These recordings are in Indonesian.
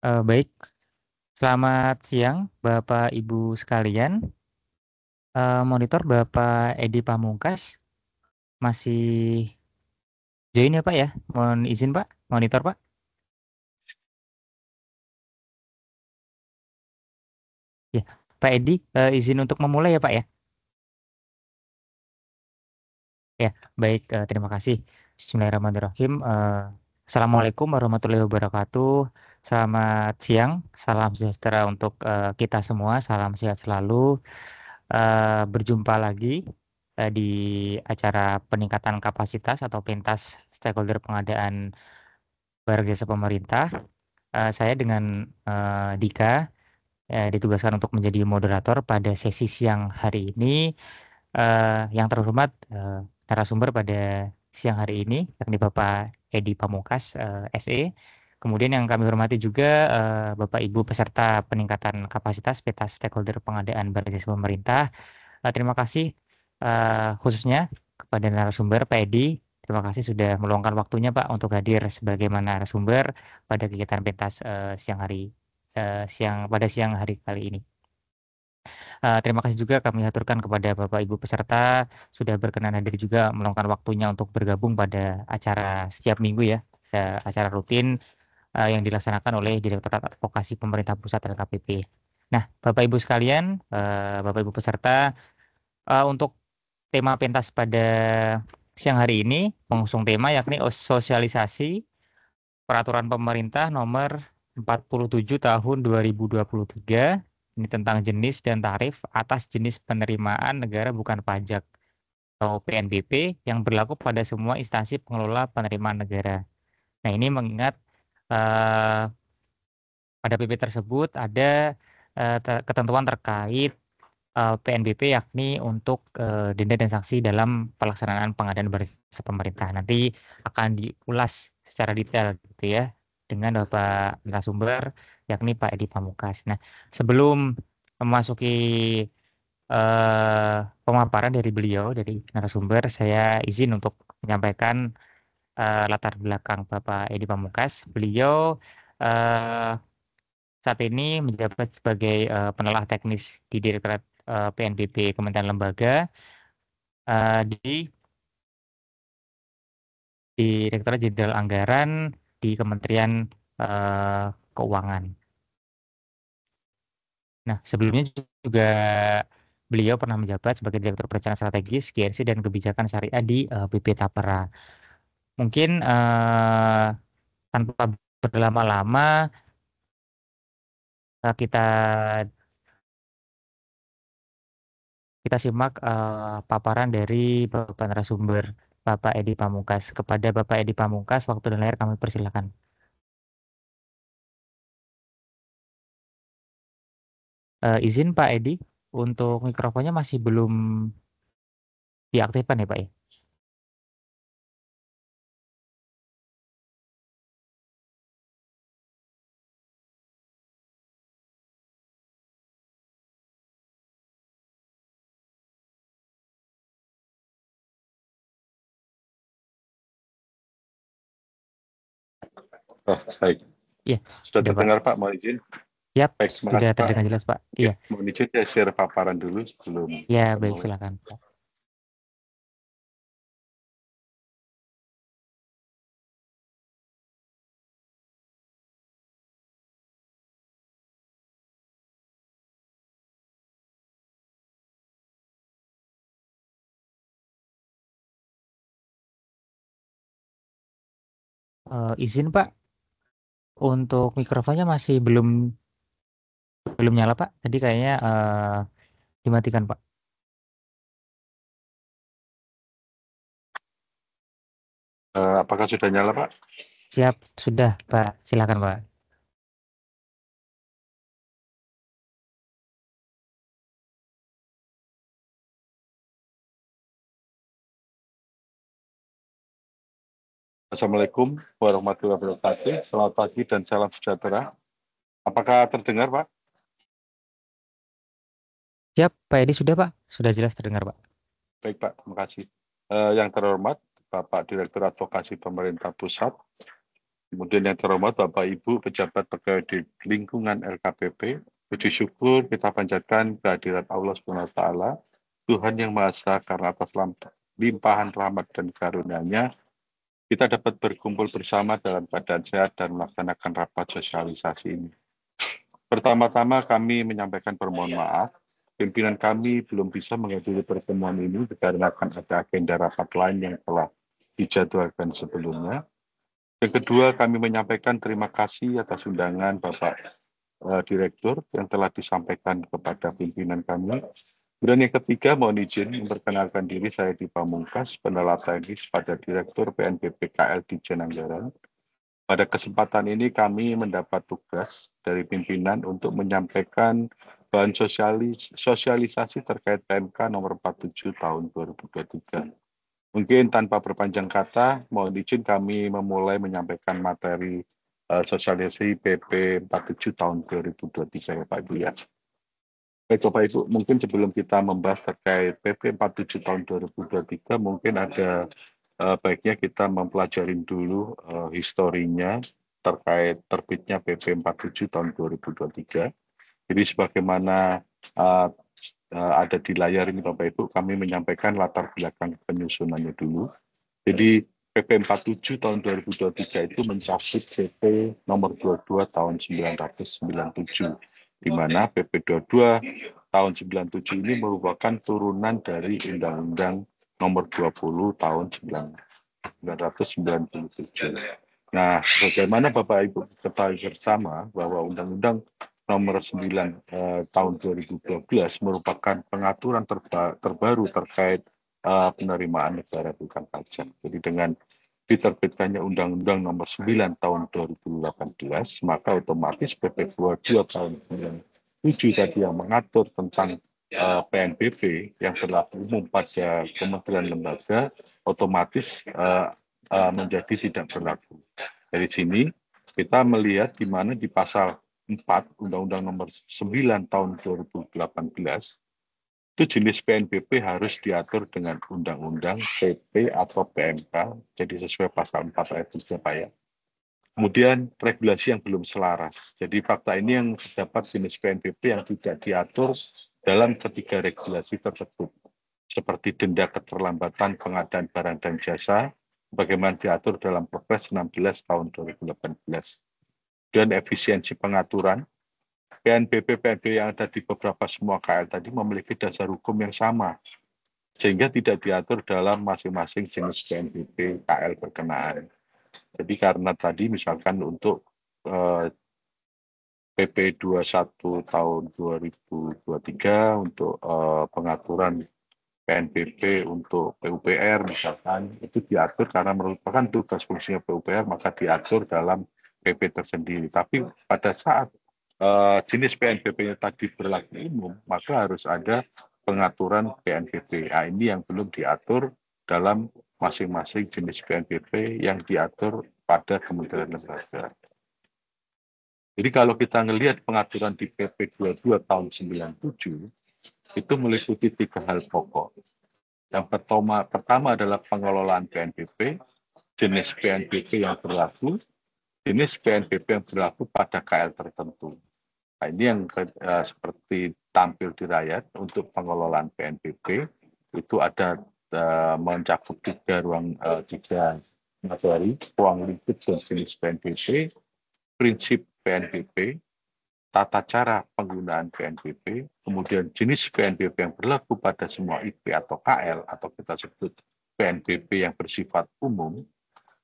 Baik, selamat siang Bapak Ibu sekalian. Monitor Bapak Edi Pamungkas masih join ya Pak ya? Mohon izin Pak, monitor Pak. Ya, Pak Edi, izin untuk memulai ya Pak ya? Ya, baik, terima kasih. Bismillahirrahmanirrahim. Assalamualaikum warahmatullahi wabarakatuh. Selamat siang, salam sejahtera untuk kita semua, salam sehat selalu. Berjumpa lagi di acara peningkatan kapasitas atau pentas stakeholder pengadaan barang jasa pemerintah. Saya dengan Dika ditugaskan untuk menjadi moderator pada sesi siang hari ini. Yang terhormat narasumber pada siang hari ini, yakni Bapak Edi Pamungkas, SE. Kemudian yang kami hormati juga Bapak Ibu peserta peningkatan kapasitas pentas stakeholder pengadaan barang jasa pemerintah. Terima kasih khususnya kepada narasumber Pak Edi. Terima kasih sudah meluangkan waktunya Pak untuk hadir sebagai narasumber pada kegiatan pentas pada siang hari kali ini. Terima kasih juga kami aturkan kepada Bapak Ibu peserta sudah berkenan hadir juga meluangkan waktunya untuk bergabung pada acara setiap minggu ya, acara rutin yang dilaksanakan oleh Direktorat Advokasi Pemerintah Pusat LKPP. Nah, Bapak Ibu sekalian, Bapak Ibu peserta, untuk tema pentas pada siang hari ini mengusung tema yakni sosialisasi Peraturan Pemerintah Nomor 47 Tahun 2023 ini tentang jenis dan tarif atas jenis penerimaan negara bukan pajak atau PNBP yang berlaku pada semua instansi pengelola penerimaan negara. Nah, ini mengingat eh, pada PP tersebut ada ketentuan terkait PNBP yakni untuk denda dan sanksi dalam pelaksanaan pengadaan barang jasa pemerintah. Nanti akan diulas secara detail gitu ya dengan Bapak narasumber yakni Pak Edi Pamungkas. Nah, sebelum memasuki pemaparan dari beliau dari narasumber, saya izin untuk menyampaikan latar belakang Bapak Edi Pamungkas. Beliau eh, saat ini menjabat sebagai penelah teknis di Direktorat PNBP Kementerian Lembaga di Direktorat Jenderal Anggaran di Kementerian Keuangan. Nah, sebelumnya juga beliau pernah menjabat sebagai Direktur Perencanaan Strategis, GRC dan Kebijakan Syariah di BP Tapera. Mungkin tanpa berlama-lama kita kita simak paparan dari Bapak narasumber Bapak Edi Pamungkas. Kepada Bapak Edi Pamungkas, waktu dan layar kami persilakan. Izin Pak Edi, untuk mikrofonnya masih belum diaktifkan ya Pak ya? Oh, baik. Iya, Sudah sudah Pak. terdengar Pak, mohon izin. Siap, Baik, terima sudah kasih Pak. terdengar jelas Pak. Oke, Iya, mohon izin saya share paparan dulu sebelum ya kita baik mulai. silakan Pak. Izin Pak, untuk mikrofonnya masih belum belum nyala Pak. Tadi kayaknya dimatikan Pak. Apakah sudah nyala Pak? Siap, sudah Pak. Silakan Pak. Assalamualaikum warahmatullahi wabarakatuh. Selamat pagi dan salam sejahtera. Apakah terdengar Pak? Siap, Pak Edi sudah Pak. Sudah jelas terdengar Pak. Baik Pak, terima kasih. Yang terhormat Bapak Direktur Advokasi Pemerintah Pusat, Kemudian yang terhormat Bapak Ibu pejabat pegawai di lingkungan LKPP, puji syukur kita panjatkan kehadirat Allah SWT, Tuhan yang Maha Esa, karena atas limpahan rahmat dan karunia-Nya, kita dapat berkumpul bersama dalam keadaan sehat dan melaksanakan rapat sosialisasi ini. Pertama-tama kami menyampaikan permohonan maaf, pimpinan kami belum bisa menghadiri pertemuan ini dikarenakan ada agenda rapat lain yang telah dijadwalkan sebelumnya. Yang kedua, kami menyampaikan terima kasih atas undangan Bapak Direktur yang telah disampaikan kepada pimpinan kami. Dan yang ketiga, mohon izin memperkenalkan diri saya di Pamungkas, Penela Teknis pada Direktur PNBP KL di Anggaran. Pada kesempatan ini kami mendapat tugas dari pimpinan untuk menyampaikan bahan sosialisasi terkait PMK nomor 47 tahun 2023. Mungkin tanpa berpanjang kata, mohon izin kami memulai menyampaikan materi sosialisasi PP 47 tahun 2023 ya Pak Ibu ya. Baik Bapak Ibu, mungkin sebelum kita membahas terkait PP 47 tahun 2023, mungkin ada baiknya kita mempelajari dulu historinya terkait terbitnya PP 47 tahun 2023. Jadi sebagaimana ada di layar ini Bapak Ibu, kami menyampaikan latar belakang penyusunannya dulu. Jadi PP 47 tahun 2023 itu mencabut PP nomor 22 tahun 1997, di mana PP 22 tahun 97 ini merupakan turunan dari Undang-Undang nomor 20 tahun 1997. Nah, bagaimana Bapak Ibu ketahui bersama bahwa Undang-Undang nomor 9 tahun 2012 merupakan pengaturan terbaru terkait penerimaan negara bukan pajak. Jadi dengan diterbitkannya Undang-Undang nomor 9 tahun 2018, maka otomatis PP 22 tahun 97 tadi yang mengatur tentang PNBP yang berlaku umum pada kementerian lembaga otomatis menjadi tidak berlaku. Dari sini kita melihat di mana di pasal 4 Undang-Undang nomor 9 tahun 2018 itu jenis PNBP harus diatur dengan Undang-Undang, PP, atau PMK, jadi sesuai pasal 4 ayat 3 Pak ya. Kemudian regulasi yang belum selaras. Jadi fakta ini yang terdapat jenis PNBP yang tidak diatur dalam ketiga regulasi tersebut, seperti denda keterlambatan pengadaan barang dan jasa, bagaimana diatur dalam Perpres 16 tahun 2018. Dan efisiensi pengaturan, PNBP yang ada di beberapa semua KL tadi memiliki dasar hukum yang sama, sehingga tidak diatur dalam masing-masing jenis PNBP KL berkenaan. Jadi karena tadi misalkan untuk PP 21 tahun 2023 untuk pengaturan PNBP untuk PUPR misalkan itu diatur karena merupakan tugas fungsinya PUPR maka diatur dalam PP tersendiri. Tapi pada saat jenis PNBP-nya tadi berlaku umum maka harus ada pengaturan PNBP. Nah, ini yang belum diatur dalam masing-masing jenis PNBP yang diatur pada Kementerian Lembaga. Jadi kalau kita melihat pengaturan di PP 22 tahun 97 itu meliputi 3 hal pokok. Yang pertama adalah pengelolaan PNBP, jenis PNBP yang berlaku, jenis PNBP yang berlaku pada KL tertentu. Nah, ini yang seperti tampil di rakyat untuk pengelolaan PNBP itu ada mencakup tiga materi, ruang lingkup dan jenis PNBP, prinsip PNBP, tata cara penggunaan PNBP, kemudian jenis PNBP yang berlaku pada semua IP atau KL, atau kita sebut PNBP yang bersifat umum,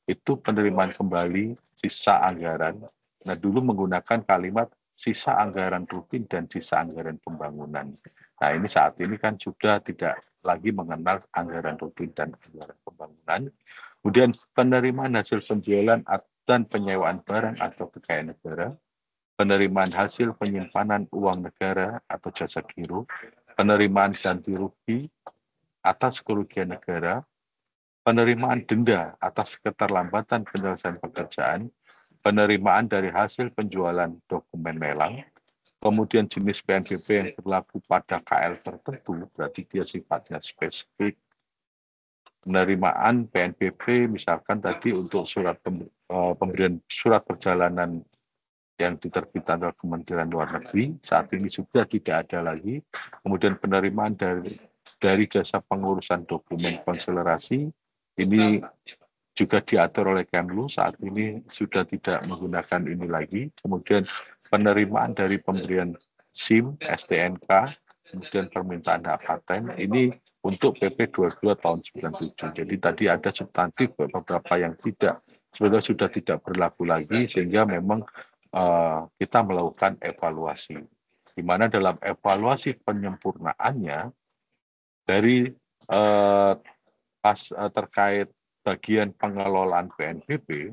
itu penerimaan kembali sisa anggaran. Nah, dulu menggunakan kalimat sisa anggaran rutin dan sisa anggaran pembangunan. Nah, ini saat ini kan sudah tidak lagi mengenal anggaran rutin dan anggaran pembangunan. Kemudian penerimaan hasil penjualan dan penyewaan barang atau kekayaan negara, penerimaan hasil penyimpanan uang negara atau jasa giro, penerimaan ganti rugi atas kerugian negara, penerimaan denda atas keterlambatan penyelesaian pekerjaan, penerimaan dari hasil penjualan dokumen lelang, kemudian jenis PNBP yang berlaku pada KL tertentu, berarti dia sifatnya spesifik, penerimaan PNBP misalkan tadi untuk surat pemberian surat perjalanan yang diterbitkan oleh Kementerian Luar Negeri saat ini sudah tidak ada lagi. Kemudian penerimaan dari jasa pengurusan dokumen konselerasi ini juga diatur oleh Kemlu, saat ini sudah tidak menggunakan ini lagi. Kemudian penerimaan dari pemberian SIM, STNK, kemudian permintaan hak paten, ini untuk PP 22 tahun 97. Jadi tadi ada substantif beberapa yang sebenarnya sudah tidak berlaku lagi, sehingga memang kita melakukan evaluasi. Di mana dalam evaluasi penyempurnaannya dari terkait bagian pengelolaan PNBP,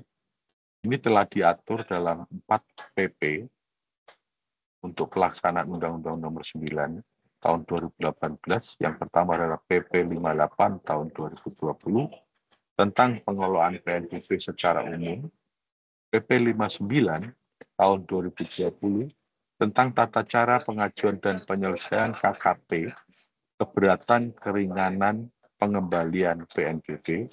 ini telah diatur dalam 4 PP untuk pelaksanaan Undang-Undang Nomor 9 tahun 2018. Yang pertama adalah PP 58 tahun 2020 tentang pengelolaan PNBP secara umum, PP 59 tahun 2020 tentang tata cara pengajuan dan penyelesaian KKP, keberatan keringanan pengembalian PNBP,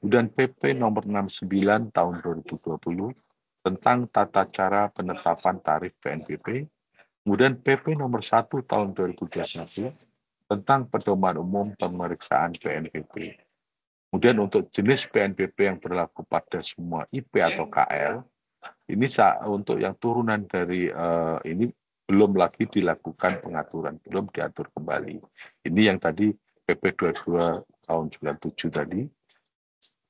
kemudian PP nomor 69 tahun 2020 tentang tata cara penetapan tarif PNBP, kemudian PP nomor 1 tahun 2021 tentang pedoman umum pemeriksaan PNBP. Kemudian untuk jenis PNBP yang berlaku pada semua IP atau KL, ini untuk yang turunan dari ini belum lagi dilakukan pengaturan, belum diatur kembali. Ini yang tadi PP 22 tahun 97 tadi.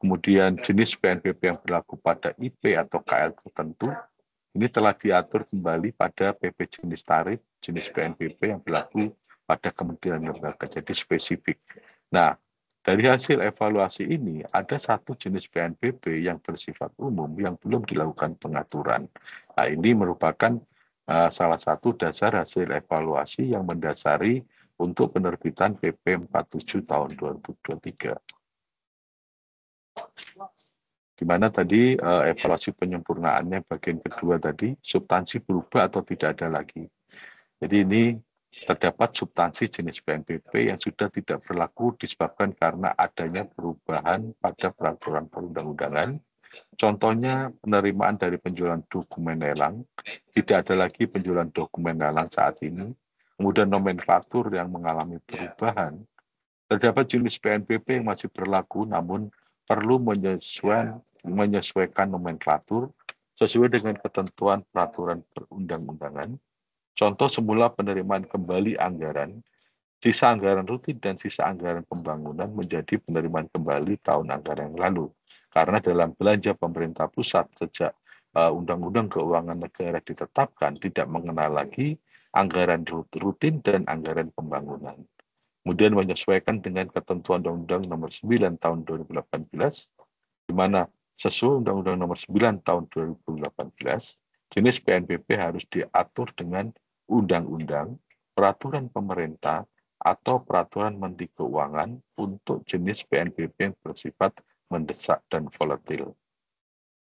Kemudian jenis PNBP yang berlaku pada IP atau KL tertentu, ini telah diatur kembali pada PP jenis tarif, jenis PNBP yang berlaku pada Kementerian Lembaga, jadi spesifik. Nah, dari hasil evaluasi ini, ada satu jenis PNBP yang bersifat umum yang belum dilakukan pengaturan. Nah, ini merupakan salah satu dasar hasil evaluasi yang mendasari untuk penerbitan PP 47 tahun 2023. Di mana tadi evaluasi penyempurnaannya bagian kedua tadi, substansi berubah atau tidak ada lagi. Jadi ini terdapat substansi jenis PNBP yang sudah tidak berlaku disebabkan karena adanya perubahan pada peraturan perundang-undangan. Contohnya penerimaan dari penjualan dokumen lelang, tidak ada lagi penjualan dokumen lelang saat ini. Kemudian nomenklatur yang mengalami perubahan. Terdapat jenis PNBP yang masih berlaku namun perlu menyesuaikan nomenklatur sesuai dengan ketentuan peraturan perundang-undangan. Contoh semula penerimaan kembali anggaran, sisa anggaran rutin dan sisa anggaran pembangunan menjadi penerimaan kembali tahun anggaran yang lalu. Karena dalam belanja pemerintah pusat sejak Undang-Undang Keuangan Negara ditetapkan tidak mengenal lagi anggaran rutin dan anggaran pembangunan. Kemudian menyesuaikan dengan ketentuan Undang-Undang Nomor 9 tahun 2018, di mana sesuai Undang-Undang Nomor 9 tahun 2018, jenis PNBP harus diatur dengan undang-undang, peraturan pemerintah, atau peraturan Menteri Keuangan untuk jenis PNBP yang bersifat mendesak dan volatil.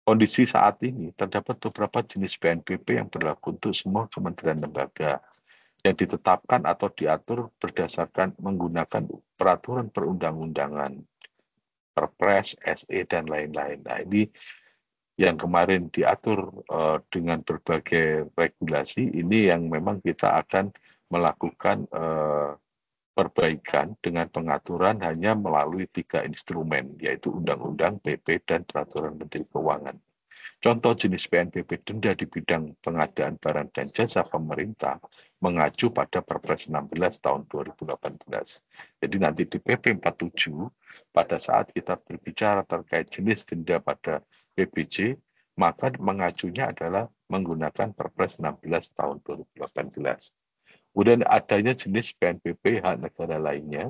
Kondisi saat ini terdapat beberapa jenis PNBP yang berlaku untuk semua kementerian lembaga yang ditetapkan atau diatur berdasarkan menggunakan peraturan perundang-undangan, Perpres, SE, dan lain-lain. Nah, ini yang kemarin diatur dengan berbagai regulasi, ini yang memang kita akan melakukan perbaikan dengan pengaturan hanya melalui 3 instrumen, yaitu Undang-Undang, PP, dan Peraturan Menteri Keuangan. Contoh jenis PNBP denda di bidang pengadaan barang dan jasa pemerintah mengacu pada Perpres 16 tahun 2018. Jadi nanti di PP 47, pada saat kita berbicara terkait jenis denda pada PBJ, maka mengacunya adalah menggunakan Perpres 16 tahun 2018. Kemudian adanya jenis PNBP hak negara lainnya,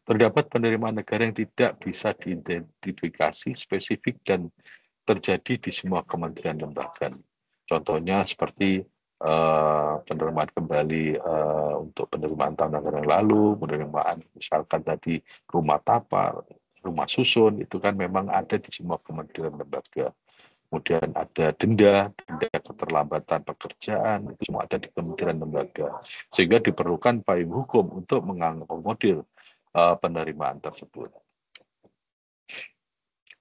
terdapat penerimaan negara yang tidak bisa diidentifikasi spesifik dan terjadi di semua kementerian lembaga. Contohnya seperti penerimaan kembali untuk penerimaan tahun anggaran lalu, penerimaan misalkan tadi rumah tapak, rumah susun, itu kan memang ada di semua kementerian lembaga. Kemudian ada denda keterlambatan pekerjaan, itu semua ada di kementerian lembaga. Sehingga diperlukan payung hukum untuk mengakomodir penerimaan tersebut.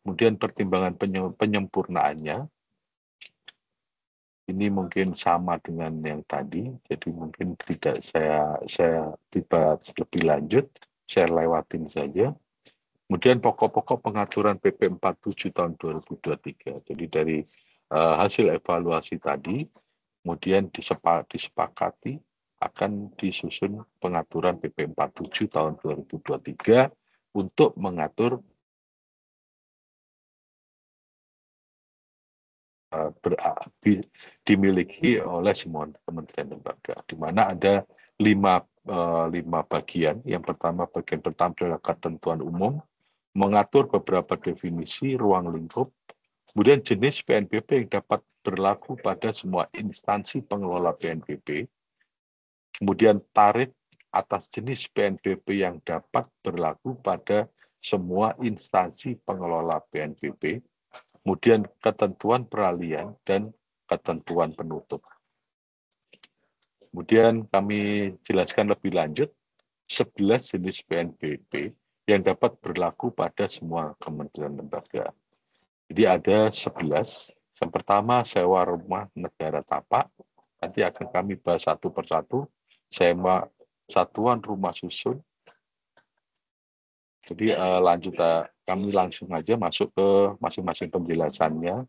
Kemudian pertimbangan penyempurnaannya, ini mungkin sama dengan yang tadi, jadi mungkin tidak saya tidak lebih lanjut, saya lewatin saja. Kemudian pokok-pokok pengaturan PP 47 tahun 2023. Jadi dari hasil evaluasi tadi, kemudian disepakati akan disusun pengaturan PP 47 tahun 2023 untuk mengatur dimiliki oleh semua kementerian lembaga, di mana ada lima bagian. Yang pertama, bagian pertama adalah ketentuan umum, mengatur beberapa definisi ruang lingkup, kemudian jenis PNBP yang dapat berlaku pada semua instansi pengelola PNBP, kemudian tarif atas jenis PNBP yang dapat berlaku pada semua instansi pengelola PNBP, kemudian ketentuan peralihan dan ketentuan penutup. Kemudian kami jelaskan lebih lanjut 11 jenis PNBP yang dapat berlaku pada semua kementerian lembaga. Jadi ada 11. Yang pertama, sewa rumah negara tapak. Nanti akan kami bahas satu persatu. Sewa satuan rumah susun. Jadi kami langsung aja masuk ke masing-masing penjelasannya.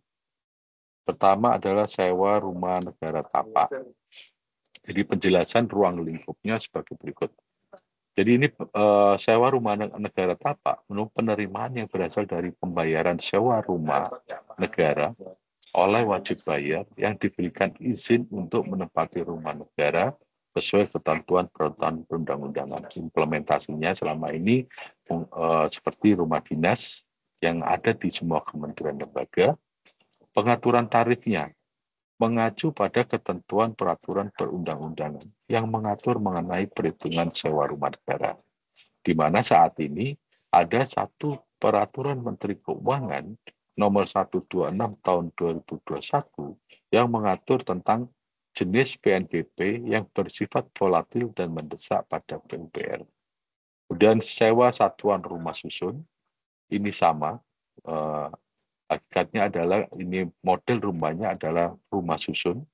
Pertama adalah sewa rumah negara tapak. Jadi penjelasan ruang lingkupnya sebagai berikut. Jadi ini sewa rumah negara tapak menurut penerimaan yang berasal dari pembayaran sewa rumah negara oleh wajib bayar yang diberikan izin untuk menempati rumah negara sesuai ketentuan peraturan perundang-undangan. Implementasinya selama ini seperti rumah dinas yang ada di semua kementerian lembaga. Pengaturan tarifnya mengacu pada ketentuan peraturan perundang-undangan yang mengatur mengenai perhitungan sewa rumah negara, di mana saat ini ada satu peraturan Menteri Keuangan nomor 126 tahun 2021 yang mengatur tentang jenis PNBP yang bersifat volatil dan mendesak pada PUPR. Kemudian sewa satuan rumah susun, ini sama, hakikatnya adalah ini model rumahnya adalah rumah susun.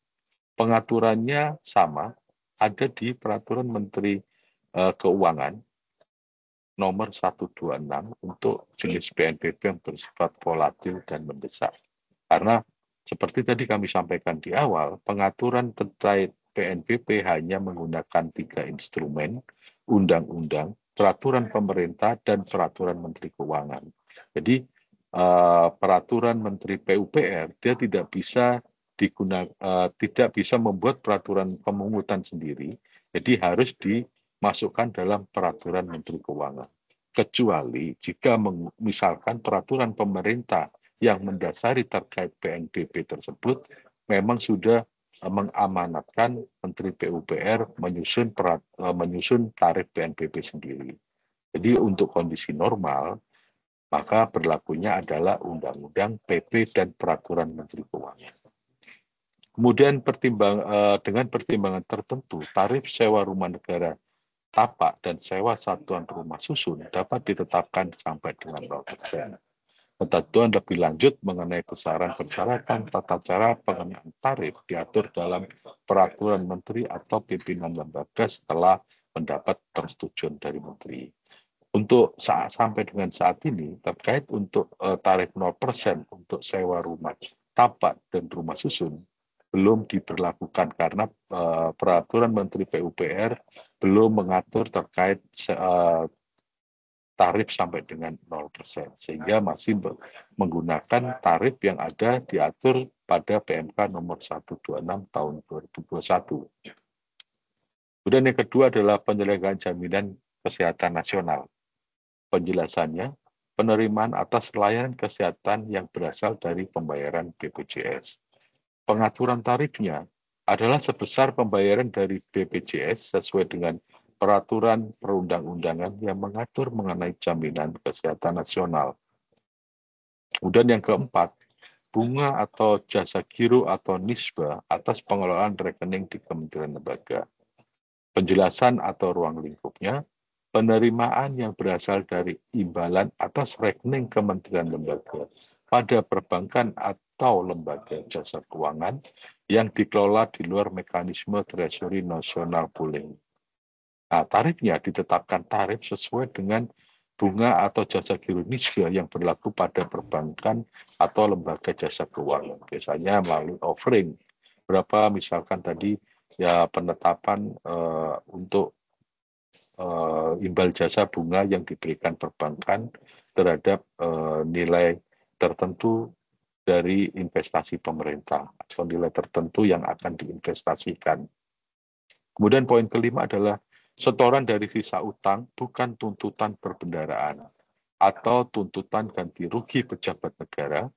Pengaturannya sama, ada di Peraturan Menteri Keuangan nomor 126 untuk jenis PNBP yang bersifat volatil dan mendesak. Karena seperti tadi kami sampaikan di awal, pengaturan terkait PNBP hanya menggunakan 3 instrumen, undang-undang, peraturan pemerintah, dan peraturan Menteri Keuangan. Jadi peraturan Menteri PUPR dia tidak bisa tidak bisa membuat peraturan pemungutan sendiri, jadi harus dimasukkan dalam peraturan Menteri Keuangan. Kecuali jika misalkan peraturan pemerintah yang mendasari terkait PNBP tersebut memang sudah mengamanatkan Menteri PUPR menyusun tarif PNBP sendiri. Jadi untuk kondisi normal, maka berlakunya adalah Undang-Undang, PP, dan Peraturan Menteri Keuangan. Kemudian dengan pertimbangan tertentu, tarif sewa rumah negara tapak dan sewa satuan rumah susun dapat ditetapkan sampai dengan 0%. Ketentuan lebih lanjut mengenai besaran persyaratan tata cara pengenaan tarif diatur dalam Peraturan Menteri atau pimpinan lembaga setelah mendapat persetujuan dari Menteri. Untuk sampai dengan saat ini, terkait untuk tarif 0% untuk sewa rumah tapak dan rumah susun, belum diberlakukan karena peraturan Menteri PUPR belum mengatur terkait tarif sampai dengan 0%, sehingga masih menggunakan tarif yang ada diatur pada PMK nomor 126 tahun 2021. Kemudian yang kedua adalah penyelenggaraan jaminan kesehatan nasional. Penjelasannya, penerimaan atas layanan kesehatan yang berasal dari pembayaran BPJS. Pengaturan tarifnya adalah sebesar pembayaran dari BPJS sesuai dengan peraturan perundang-undangan yang mengatur mengenai jaminan kesehatan nasional. Kemudian yang keempat, bunga atau jasa giro atau nisbah atas pengelolaan rekening di Kementerian Lembaga. Penjelasan atau ruang lingkupnya, penerimaan yang berasal dari imbalan atas rekening kementerian lembaga pada perbankan atau lembaga jasa keuangan yang dikelola di luar mekanisme Treasury National Pooling. Nah, tarifnya ditetapkan tarif sesuai dengan bunga atau jasa gironisga yang berlaku pada perbankan atau lembaga jasa keuangan. Biasanya melalui offering. Berapa misalkan tadi ya penetapan untuk imbal jasa bunga yang diberikan perbankan terhadap nilai tertentu dari investasi pemerintah atau nilai tertentu yang akan diinvestasikan. Kemudian poin kelima adalah setoran dari sisa utang bukan tuntutan perbendaraan atau tuntutan ganti rugi pejabat negara,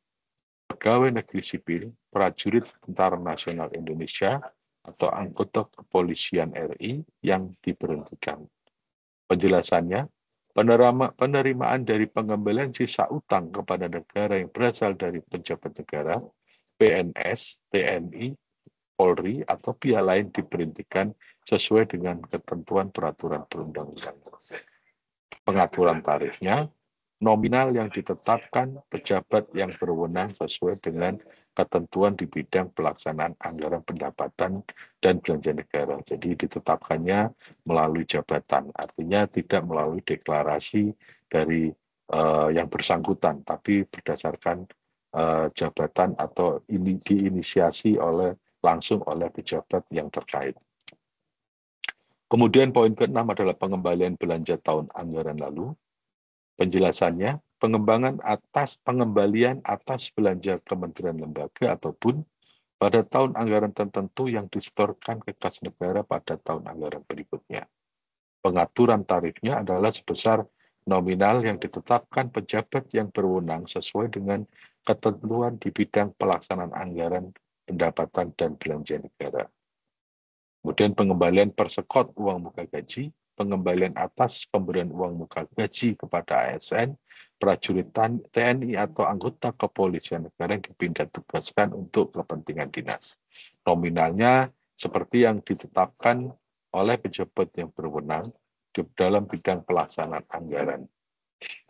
pegawai negeri sipil, prajurit Tentara Nasional Indonesia, atau anggota kepolisian RI yang diberhentikan. Penjelasannya, penerimaan dari pengembalian sisa utang kepada negara yang berasal dari pejabat negara, PNS, TNI, Polri, atau pihak lain diberhentikan sesuai dengan ketentuan peraturan perundang-undangan. Pengaturan tarifnya, nominal yang ditetapkan pejabat yang berwenang sesuai dengan ketentuan di bidang pelaksanaan anggaran pendapatan dan belanja negara. Jadi ditetapkannya melalui jabatan, artinya tidak melalui deklarasi dari yang bersangkutan, tapi berdasarkan jabatan atau diinisiasi langsung oleh pejabat yang terkait. Kemudian poin ke-6 adalah pengembalian belanja tahun anggaran lalu. Penjelasannya, pengembalian atas belanja kementerian lembaga ataupun pada tahun anggaran tertentu yang disetorkan ke kas negara pada tahun anggaran berikutnya. Pengaturan tarifnya adalah sebesar nominal yang ditetapkan pejabat yang berwenang sesuai dengan ketentuan di bidang pelaksanaan anggaran pendapatan dan belanja negara. Kemudian pengembalian persekot uang muka gaji, pengembalian atas pemberian uang muka gaji kepada ASN, prajurit TNI atau anggota kepolisian negara yang dipindah tugaskan untuk kepentingan dinas. Nominalnya seperti yang ditetapkan oleh pejabat yang berwenang di dalam bidang pelaksanaan anggaran.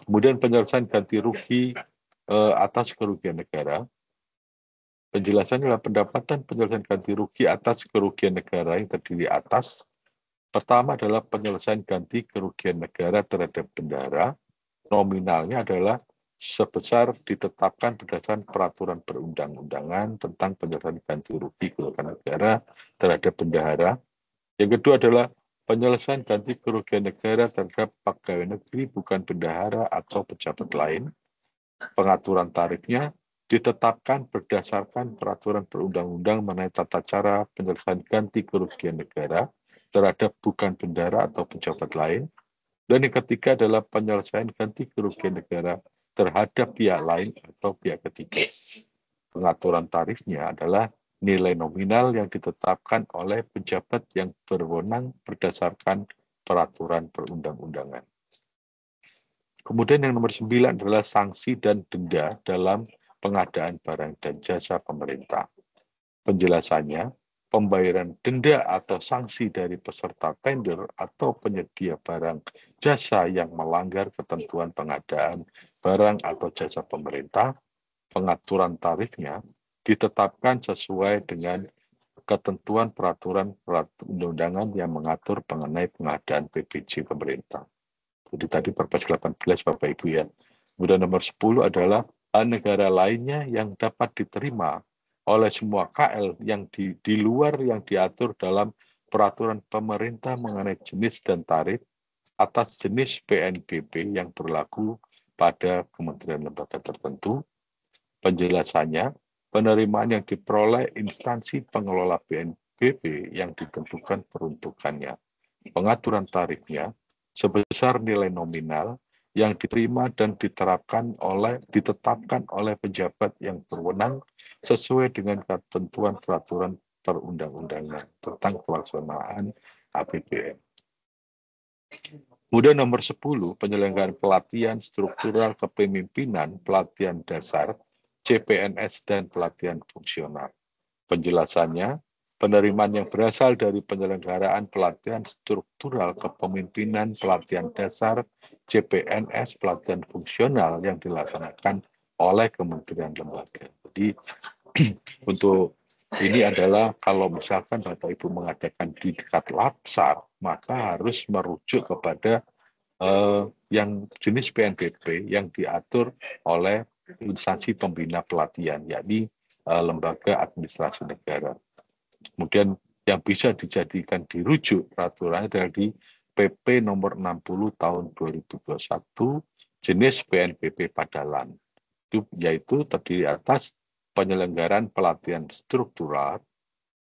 Kemudian penyelesaian ganti rugi atas kerugian negara. Penjelasannya adalah pendapatan penyelesaian ganti rugi atas kerugian negara yang terdiri atas. Pertama adalah penyelesaian ganti kerugian negara terhadap bendahara. Nominalnya adalah sebesar ditetapkan berdasarkan peraturan perundang-undangan tentang penyelesaian ganti rugi kerugian negara terhadap bendahara. Yang kedua adalah penyelesaian ganti kerugian negara terhadap pegawai negeri bukan bendahara atau pejabat lain. Pengaturan tarifnya ditetapkan berdasarkan peraturan perundang-undang mengenai tata cara penyelesaian ganti kerugian negara terhadap bukan bendahara atau pejabat lain. Dan yang ketiga adalah penyelesaian ganti kerugian negara terhadap pihak lain atau pihak ketiga. Pengaturan tarifnya adalah nilai nominal yang ditetapkan oleh pejabat yang berwenang berdasarkan peraturan perundang-undangan. Kemudian yang nomor 9 adalah sanksi dan denda dalam pengadaan barang dan jasa pemerintah. Penjelasannya, pembayaran denda atau sanksi dari peserta tender atau penyedia barang jasa yang melanggar ketentuan pengadaan barang atau jasa pemerintah, pengaturan tarifnya ditetapkan sesuai dengan ketentuan peraturan perundang-undangan yang mengatur mengenai pengadaan PBJ pemerintah. Jadi tadi Perpres 18 Bapak Ibu ya. Kemudian nomor 10 adalah negara lainnya yang dapat diterima oleh semua KL yang di luar yang diatur dalam peraturan pemerintah mengenai jenis dan tarif atas jenis PNBP yang berlaku pada kementerian lembaga tertentu. Penjelasannya, penerimaan yang diperoleh instansi pengelola PNBP yang ditentukan peruntukannya. Pengaturan tarifnya sebesar nilai nominal yang diterima dan ditetapkan oleh pejabat yang berwenang sesuai dengan ketentuan peraturan perundang-undangan tentang pelaksanaan APBN. Kemudian nomor 10, penyelenggaraan pelatihan struktural kepemimpinan, pelatihan dasar, CPNS, dan pelatihan fungsional. Penjelasannya, penerimaan yang berasal dari penyelenggaraan pelatihan struktural kepemimpinan, pelatihan dasar, CPNS, pelatihan fungsional yang dilaksanakan oleh kementerian lembaga. Jadi untuk ini adalah kalau misalkan Bapak Ibu mengadakan di dekat Latsar, maka harus merujuk kepada yang jenis PNBP yang diatur oleh instansi pembina pelatihan, yakni lembaga administrasi negara. Kemudian yang bisa dijadikan dirujuk peraturan adalah di PP nomor 60 tahun 2021 jenis PNBP Padalan, yaitu terdiri atas penyelenggaraan pelatihan struktural,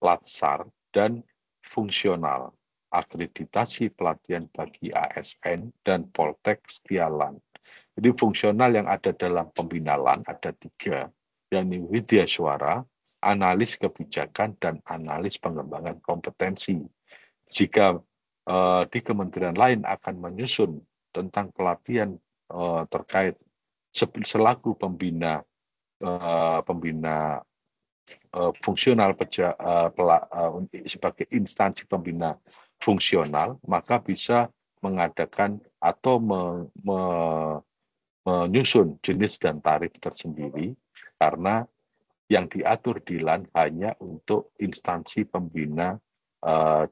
latsar, dan fungsional, akreditasi pelatihan bagi ASN dan Poltek Setialan. Jadi fungsional yang ada dalam pembinalan ada 3, yakni Widya Suara, analis kebijakan, dan analis pengembangan kompetensi. Jika di kementerian lain akan menyusun tentang pelatihan terkait selaku pembina fungsional sebagai instansi pembina fungsional, maka bisa mengadakan atau menyusun jenis dan tarif tersendiri, karena yang diatur di LAN hanya untuk instansi pembina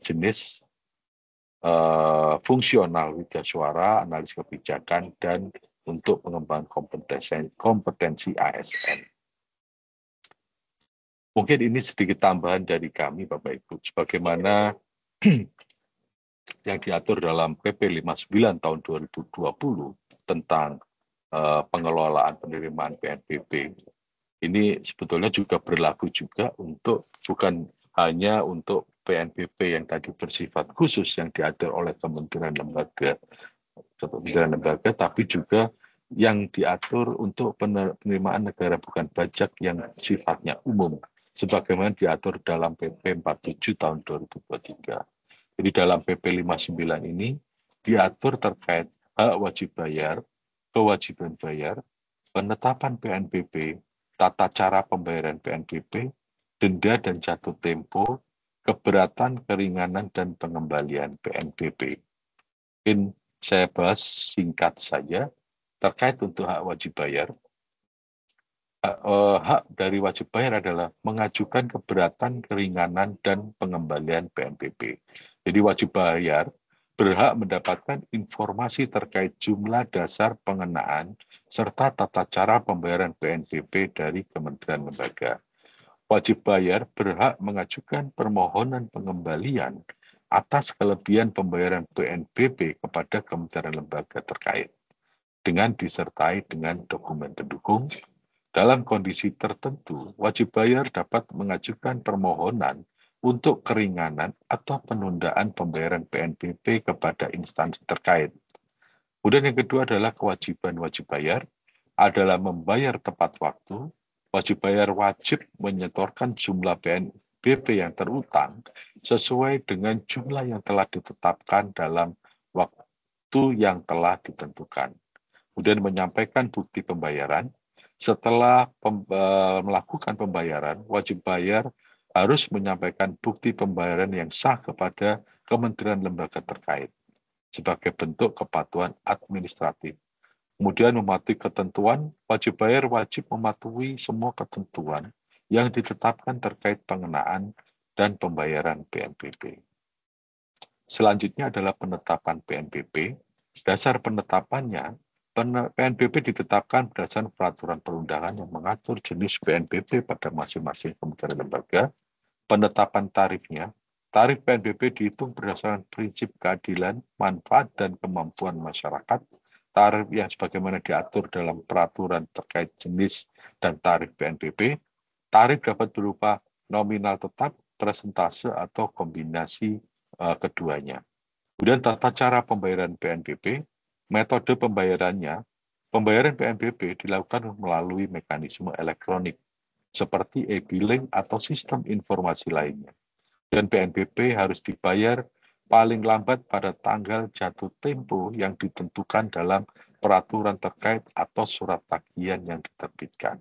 jenis fungsional widya suara, analis kebijakan, dan untuk pengembangan kompetensi ASN. Mungkin ini sedikit tambahan dari kami, Bapak Ibu, sebagaimana yang diatur dalam PP 59 tahun 2020 tentang pengelolaan penerimaan PNBP. Ini sebetulnya juga berlaku juga untuk bukan hanya untuk PNBP yang tadi bersifat khusus yang diatur oleh kementerian lembaga, tapi juga yang diatur untuk penerimaan negara bukan pajak yang sifatnya umum, sebagaimana diatur dalam PP 47 tahun 2023. Jadi dalam PP 59 ini diatur terkait hak wajib bayar, kewajiban bayar, penetapan PNBP, tata cara pembayaran PNBP, denda dan jatuh tempo, keberatan, keringanan, dan pengembalian PNBP. Mungkin saya bahas singkat saja terkait untuk hak wajib bayar. Hak dari wajib bayar adalah mengajukan keberatan, keringanan, dan pengembalian PNBP. Jadi wajib bayar berhak mendapatkan informasi terkait jumlah dasar pengenaan serta tata cara pembayaran PNBP dari kementerian lembaga. Wajib bayar berhak mengajukan permohonan pengembalian atas kelebihan pembayaran PNBP kepada kementerian lembaga terkait, dengan disertai dengan dokumen pendukung. Dalam kondisi tertentu, wajib bayar dapat mengajukan permohonan untuk keringanan atau penundaan pembayaran PNBP kepada instansi terkait. Kemudian yang kedua adalah kewajiban wajib bayar adalah membayar tepat waktu. Wajib bayar wajib menyetorkan jumlah PNBP yang terutang sesuai dengan jumlah yang telah ditetapkan dalam waktu yang telah ditentukan. Kemudian menyampaikan bukti pembayaran. Setelah melakukan pembayaran, wajib bayar harus menyampaikan bukti pembayaran yang sah kepada kementerian lembaga terkait sebagai bentuk kepatuhan administratif. Kemudian mematuhi ketentuan, wajib bayar wajib mematuhi semua ketentuan yang ditetapkan terkait pengenaan dan pembayaran PNBP. Selanjutnya adalah penetapan PNBP. Dasar penetapannya, PNBP ditetapkan berdasarkan peraturan perundangan yang mengatur jenis PNBP pada masing-masing kementerian lembaga. Penetapan tarifnya, tarif PNBP dihitung berdasarkan prinsip keadilan, manfaat, dan kemampuan masyarakat. Tarif yang sebagaimana diatur dalam peraturan terkait jenis dan tarif PNBP. Tarif dapat berupa nominal tetap, persentase, atau kombinasi keduanya. Kemudian tata cara pembayaran PNBP, metode pembayarannya, pembayaran PNBP dilakukan melalui mekanisme elektronik seperti e-billing atau sistem informasi lainnya. Dan PNBP harus dibayar paling lambat pada tanggal jatuh tempo yang ditentukan dalam peraturan terkait atau surat tagihan yang diterbitkan.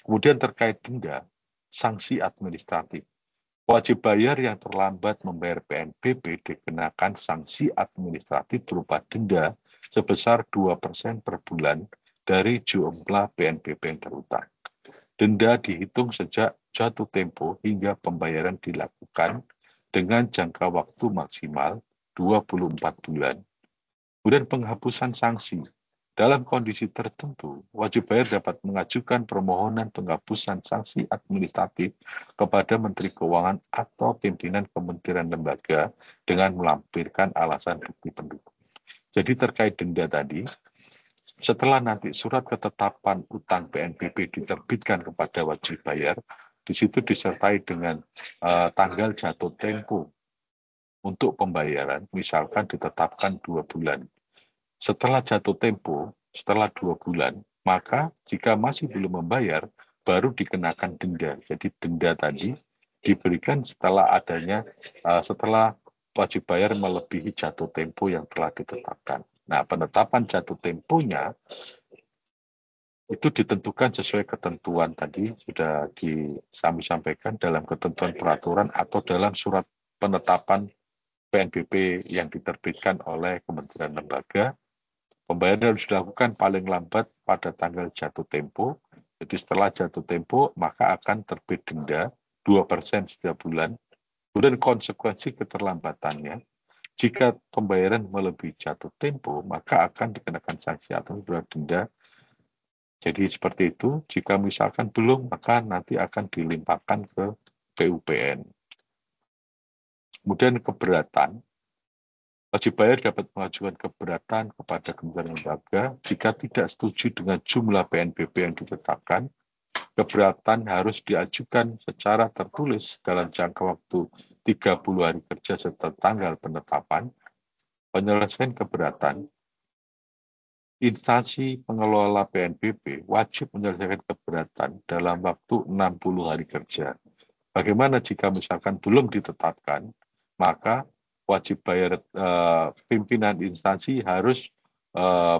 Kemudian terkait denda, sanksi administratif. Wajib bayar yang terlambat membayar PNBP dikenakan sanksi administratif berupa denda sebesar 2% per bulan dari jumlah PNBP yang terutang. Denda dihitung sejak jatuh tempo hingga pembayaran dilakukan dengan jangka waktu maksimal 24 bulan. Kemudian penghapusan sanksi. Dalam kondisi tertentu, wajib bayar dapat mengajukan permohonan penghapusan sanksi administratif kepada Menteri Keuangan atau pimpinan kementerian lembaga dengan melampirkan alasan bukti pendukung. Jadi terkait denda tadi, setelah nanti surat ketetapan utang PNBP diterbitkan kepada wajib bayar, di situ disertai dengan tanggal jatuh tempo untuk pembayaran, misalkan ditetapkan 2 bulan. Setelah jatuh tempo, setelah 2 bulan, maka jika masih belum membayar, baru dikenakan denda. Jadi denda tadi diberikan setelah wajib bayar melebihi jatuh tempo yang telah ditetapkan. Nah, penetapan jatuh temponya itu ditentukan sesuai ketentuan tadi sudah kami sampaikan dalam ketentuan peraturan atau dalam surat penetapan PNBP yang diterbitkan oleh Kementerian Lembaga. Pembayaran harus dilakukan paling lambat pada tanggal jatuh tempo. Jadi setelah jatuh tempo, maka akan terbit denda 2% setiap bulan. Kemudian konsekuensi keterlambatannya, jika pembayaran melebihi jatuh tempo, maka akan dikenakan sanksi atau denda. Jadi seperti itu, jika misalkan belum, maka nanti akan dilimpahkan ke PUPN. Kemudian keberatan, wajib bayar dapat mengajukan keberatan kepada Kementerian Lembaga jika tidak setuju dengan jumlah PNBP yang ditetapkan. Keberatan harus diajukan secara tertulis dalam jangka waktu 30 hari kerja setelah tanggal penetapan. Penyelesaian keberatan, instansi pengelola PNBP wajib menyelesaikan keberatan dalam waktu 60 hari kerja. Bagaimana jika misalkan belum ditetapkan, maka wajib bayar pimpinan instansi harus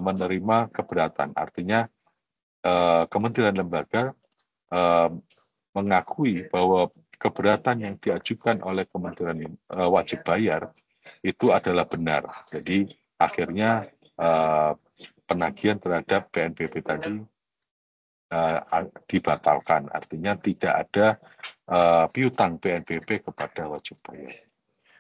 menerima keberatan. Artinya Kementerian Lembaga mengakui bahwa keberatan yang diajukan oleh Kementerian wajib bayar itu adalah benar. Jadi akhirnya penagihan terhadap PNBP tadi dibatalkan. Artinya tidak ada piutang PNBP kepada wajib bayar.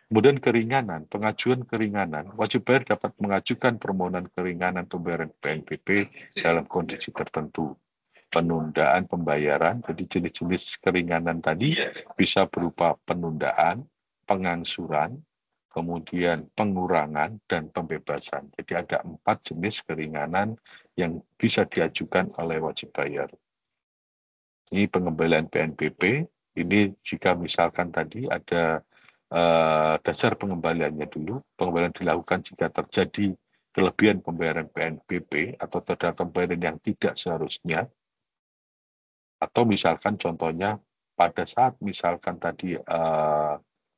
Kemudian keringanan, pengajuan keringanan, wajib bayar dapat mengajukan permohonan keringanan pembayaran PNBP dalam kondisi tertentu. Penundaan pembayaran, jadi jenis-jenis keringanan tadi bisa berupa penundaan, pengangsuran, kemudian pengurangan, dan pembebasan. Jadi ada 4 jenis keringanan yang bisa diajukan oleh wajib bayar. Ini pengembalian PNBP, ini jika misalkan tadi ada dasar pengembaliannya dulu, pengembalian dilakukan jika terjadi kelebihan pembayaran PNBP atau terhadap pembayaran yang tidak seharusnya, atau misalkan contohnya pada saat misalkan tadi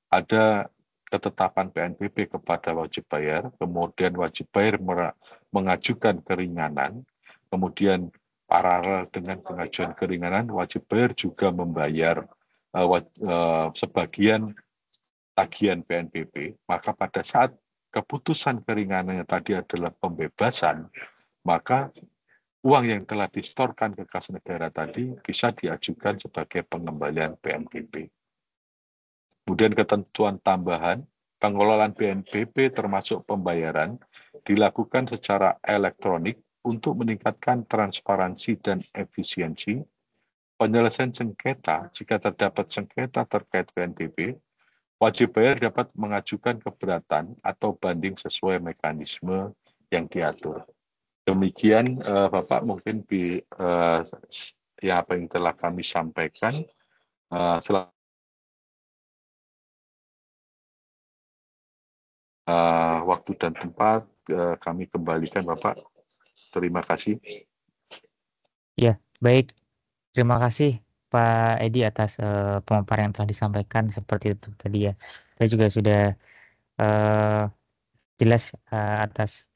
ada ketetapan PNBP kepada wajib bayar, kemudian wajib bayar mengajukan keringanan, kemudian paralel dengan pengajuan keringanan, wajib bayar juga membayar sebagian tagihan PNBP, maka pada saat keputusan keringanannya tadi adalah pembebasan, maka uang yang telah distorkan ke kas negara tadi bisa diajukan sebagai pengembalian PNBP. Kemudian ketentuan tambahan, pengelolaan PNBP termasuk pembayaran dilakukan secara elektronik untuk meningkatkan transparansi dan efisiensi. Penyelesaian sengketa, jika terdapat sengketa terkait PNBP, wajib bayar dapat mengajukan keberatan atau banding sesuai mekanisme yang diatur. Demikian Bapak mungkin apa yang telah kami sampaikan. Waktu dan tempat kami kembalikan Bapak. Terima kasih. Ya, baik. Terima kasih Pak Edi atas pemaparan yang telah disampaikan seperti itu tadi ya. Saya juga sudah jelas atas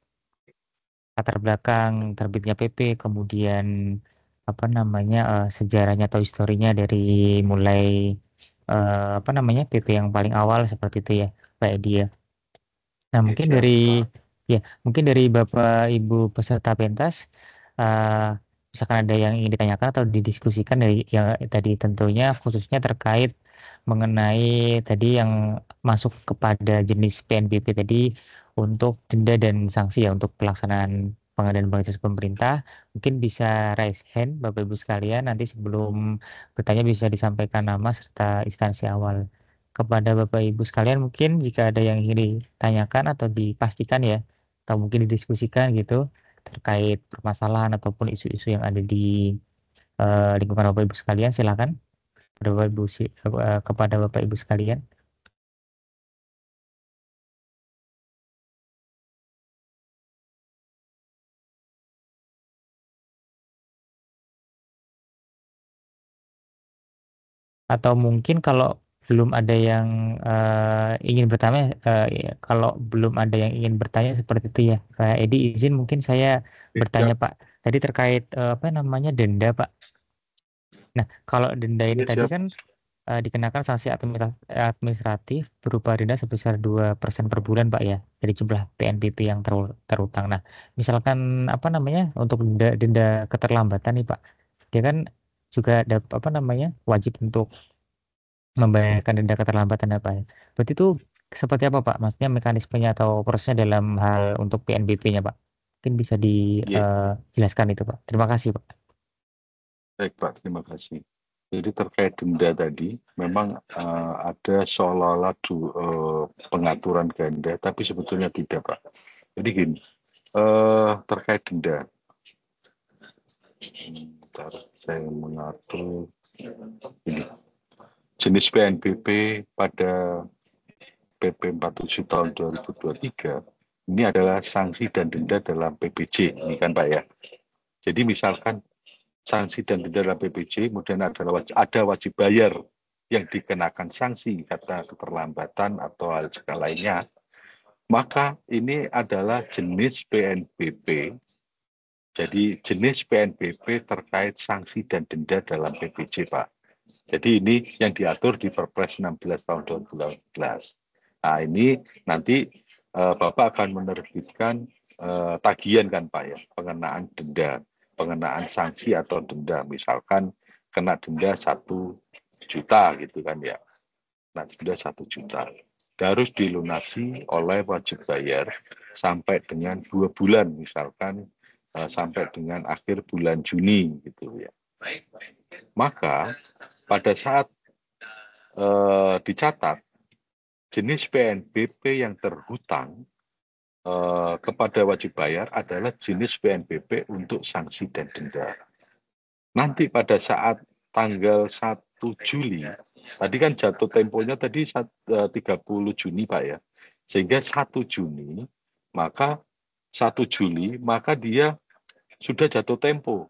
latar belakang terbitnya PP, kemudian apa namanya sejarahnya atau historinya dari mulai apa namanya PP yang paling awal seperti itu ya, Pak Edi ya. Nah, Ya, mungkin siap. dari ya, mungkin dari Bapak Ibu peserta pentas, eh, misalkan ada yang ingin ditanyakan atau didiskusikan dari yang tadi tentunya khususnya terkait mengenai tadi yang masuk kepada jenis PNBP tadi untuk denda dan sanksi ya untuk pelaksanaan pengadaan bansos pemerintah, mungkin bisa raise hand Bapak Ibu sekalian nanti sebelum bertanya bisa disampaikan nama serta instansi awal kepada Bapak Ibu sekalian mungkin jika ada yang ingin ditanyakan atau dipastikan ya atau mungkin didiskusikan gitu terkait permasalahan ataupun isu-isu yang ada di lingkungan Bapak Ibu sekalian silakan kepada Bapak Ibu kepada Bapak Ibu sekalian atau mungkin kalau belum ada yang ingin bertanya ya, kalau belum ada yang ingin bertanya seperti itu ya Pak Edi izin mungkin saya Ya, bertanya siap. Pak tadi terkait apa namanya denda Pak. Nah, kalau denda ini Ya, tadi siap. kan dikenakan sanksi administratif berupa denda sebesar 2% per bulan, Pak ya, dari jumlah PNBP yang terutang. Nah, misalkan apa namanya untuk denda keterlambatan nih, Pak, dia kan juga ada apa namanya wajib untuk membayarkan denda keterlambatan apa ya. Berarti itu seperti apa, Pak? Maksudnya mekanismenya atau prosesnya dalam hal untuk PNBP-nya, Pak? Mungkin bisa Ya, dijelaskan itu, Pak. Terima kasih, Pak. baik Pak, terima kasih. Jadi terkait denda tadi, memang ada seolah-olah pengaturan ganda, tapi sebetulnya tidak Pak. Jadi gini, terkait denda, bentar, saya mengatur ini. Jenis PNBP pada PP 47 tahun 2023 ini adalah sanksi dan denda dalam PBJ, ini kan Pak ya. Jadi misalkan sanksi dan denda dalam PBJ, kemudian ada wajib bayar yang dikenakan sanksi kata keterlambatan atau hal segala lainnya, maka ini adalah jenis PNBP. Jadi jenis PNBP terkait sanksi dan denda dalam PBJ, Pak. Jadi ini yang diatur di Perpres 16 tahun 2018. Nah ini nanti Bapak akan menerbitkan tagihan kan Pak ya, pengenaan denda, pengenaan sanksi atau denda, misalkan kena denda 1 juta gitu kan ya, nah denda 1 juta. Harus dilunasi oleh wajib bayar sampai dengan 2 bulan, misalkan sampai dengan akhir bulan Juni gitu ya. Maka pada saat dicatat jenis PNBP yang terhutang kepada wajib bayar adalah jenis PNBP untuk sanksi dan denda. Nanti pada saat tanggal 1 Juli, tadi kan jatuh temponya tadi 30 Juni Pak ya, sehingga 1 Juni, maka 1 Juli, maka dia sudah jatuh tempo.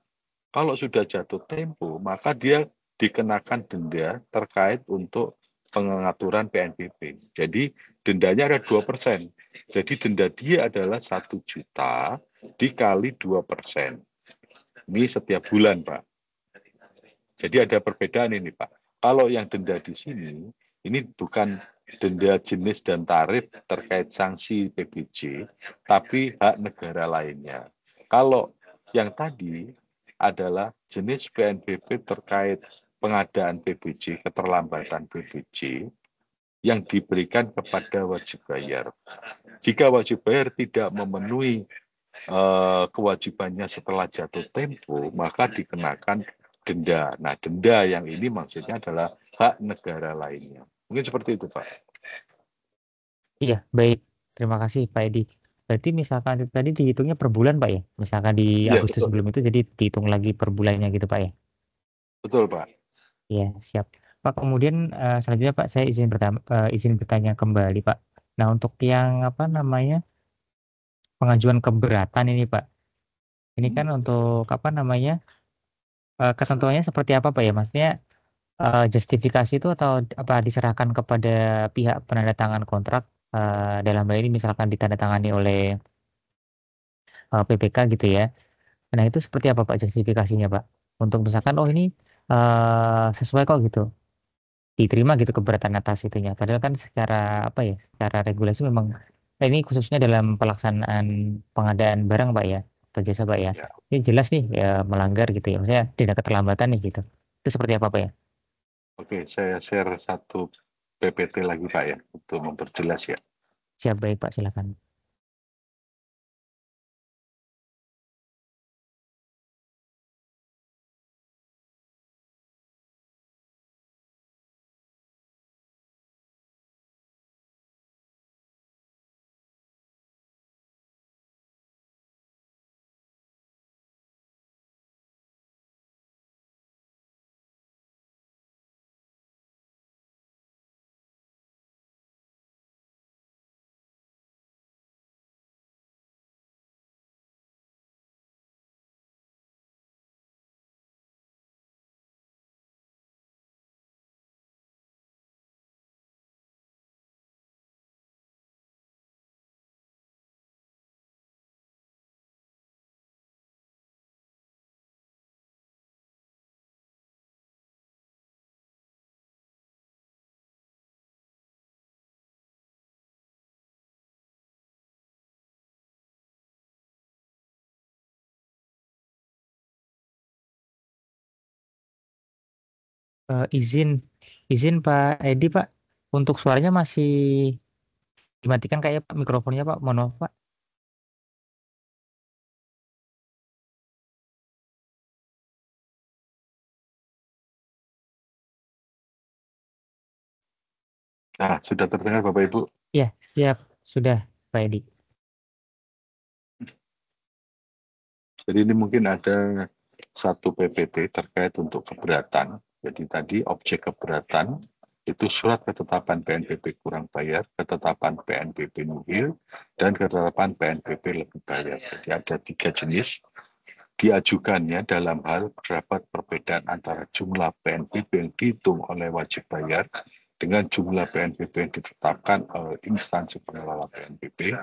Kalau sudah jatuh tempo, maka dia dikenakan denda terkait untuk pengaturan PNBP. Jadi dendanya ada 2%. Jadi denda dia adalah 1 juta dikali 2%. Ini setiap bulan, Pak. Jadi ada perbedaan ini, Pak. Kalau yang denda di sini, ini bukan denda jenis dan tarif terkait sanksi PBJ, tapi hak negara lainnya. Kalau yang tadi adalah jenis PNBP terkait pengadaan PBJ, keterlambatan PBJ, yang diberikan kepada wajib bayar. Jika wajib bayar tidak memenuhi kewajibannya setelah jatuh tempo, maka dikenakan denda. Nah, denda yang ini maksudnya adalah hak negara lainnya. Mungkin seperti itu, Pak. Iya, baik. Terima kasih, Pak Edi. Berarti misalkan itu tadi dihitungnya per bulan, Pak ya? Misalkan di Iya, Agustus betul. sebelum itu, jadi dihitung lagi per bulannya gitu, Pak ya? Betul, Pak. Iya, siap. Pak, kemudian selanjutnya, Pak, saya izin bertanya kembali, Pak. Nah, untuk yang apa namanya pengajuan keberatan ini, Pak, ini kan untuk apa namanya ketentuannya seperti apa, Pak ya? Maksudnya justifikasi itu atau apa diserahkan kepada pihak penandatangan kontrak dalam hal ini misalkan ditandatangani oleh PPK gitu ya. Nah, itu seperti apa Pak justifikasinya Pak? Untuk misalkan, oh ini sesuai kok gitu. diterima gitu keberatan atas itunya. Padahal kan secara apa ya, secara regulasi memang ini khususnya dalam pelaksanaan pengadaan barang Pak ya, atau jasa Pak ya. Ya, Ini jelas nih ya melanggar gitu ya. Maksudnya tidak keterlambatan nih gitu. Itu seperti apa Pak ya? oke, saya share satu PPT lagi Pak ya, untuk memperjelas ya. Siap baik Pak, silakan. Izin izin Pak Edi Pak, untuk suaranya masih dimatikan kayak Pak mikrofonnya Pak, mohon maaf Pak. Nah, sudah terdengar Bapak Ibu? Ya siap, sudah Pak Edi. Jadi ini mungkin ada satu PPT terkait untuk keberatan. Jadi tadi objek keberatan itu surat ketetapan PNBP kurang bayar, ketetapan PNBP nihil, dan ketetapan PNBP lebih bayar. Jadi ada 3 jenis diajukannya dalam hal terdapat perbedaan antara jumlah PNBP yang dihitung oleh wajib bayar dengan jumlah PNBP yang ditetapkan oleh instansi pengelola PNBP.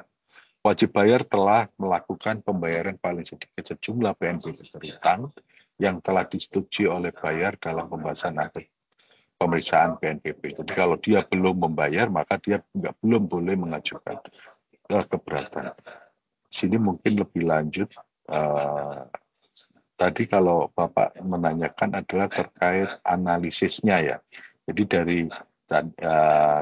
Wajib bayar telah melakukan pembayaran paling sedikit sejumlah PNBP terhutang yang telah disetujui oleh bayar dalam pembahasan akhir pemeriksaan PNBP. Jadi kalau dia belum membayar, maka dia belum boleh mengajukan keberatan. Sini mungkin lebih lanjut. Tadi kalau Bapak menanyakan adalah terkait analisisnya ya. Jadi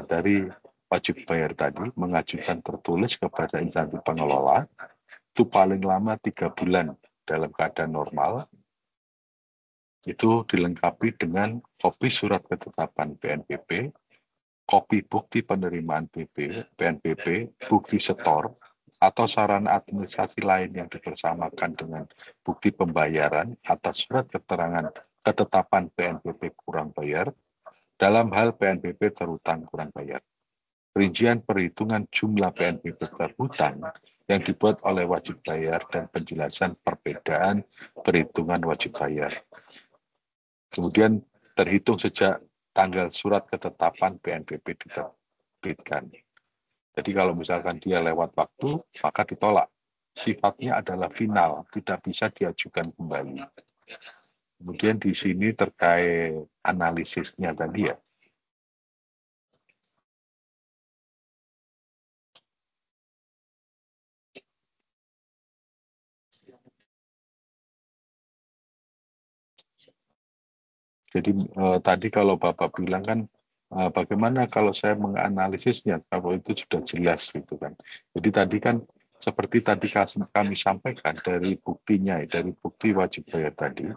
dari wajib bayar tadi mengajukan tertulis kepada instansi pengelola itu paling lama 3 bulan dalam keadaan normal, itu dilengkapi dengan kopi surat ketetapan PNBP, kopi bukti penerimaan PNBP, bukti setor, atau sarana administrasi lain yang dibersamakan dengan bukti pembayaran atas surat keterangan ketetapan PNBP kurang bayar dalam hal PNBP terhutang kurang bayar. Rincian perhitungan jumlah PNBP terhutang yang dibuat oleh wajib bayar dan penjelasan perbedaan perhitungan wajib bayar. Kemudian terhitung sejak tanggal surat ketetapan PNBP diterbitkan. Jadi kalau misalkan dia lewat waktu, maka ditolak. Sifatnya adalah final, tidak bisa diajukan kembali. Kemudian di sini terkait analisisnya tadi ya. Jadi tadi kalau Bapak bilang kan bagaimana kalau saya menganalisisnya, kalau itu sudah jelas gitu kan. Jadi tadi kan seperti tadi kami sampaikan dari buktinya, dari bukti wajib bayar tadi,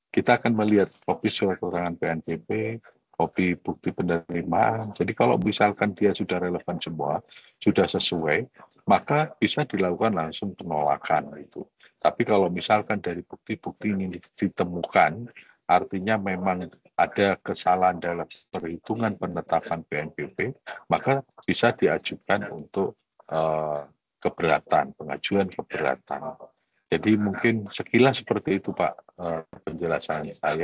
kita akan melihat kopi surat keterangan PNBP, kopi bukti penerimaan. Jadi kalau misalkan dia sudah relevan semua, sudah sesuai, maka bisa dilakukan langsung penolakan itu. Tapi kalau misalkan dari bukti-bukti ini ditemukan, artinya memang ada kesalahan dalam perhitungan penetapan PNBP, maka bisa diajukan untuk keberatan, pengajuan keberatan. Jadi mungkin sekilas seperti itu Pak penjelasan saya.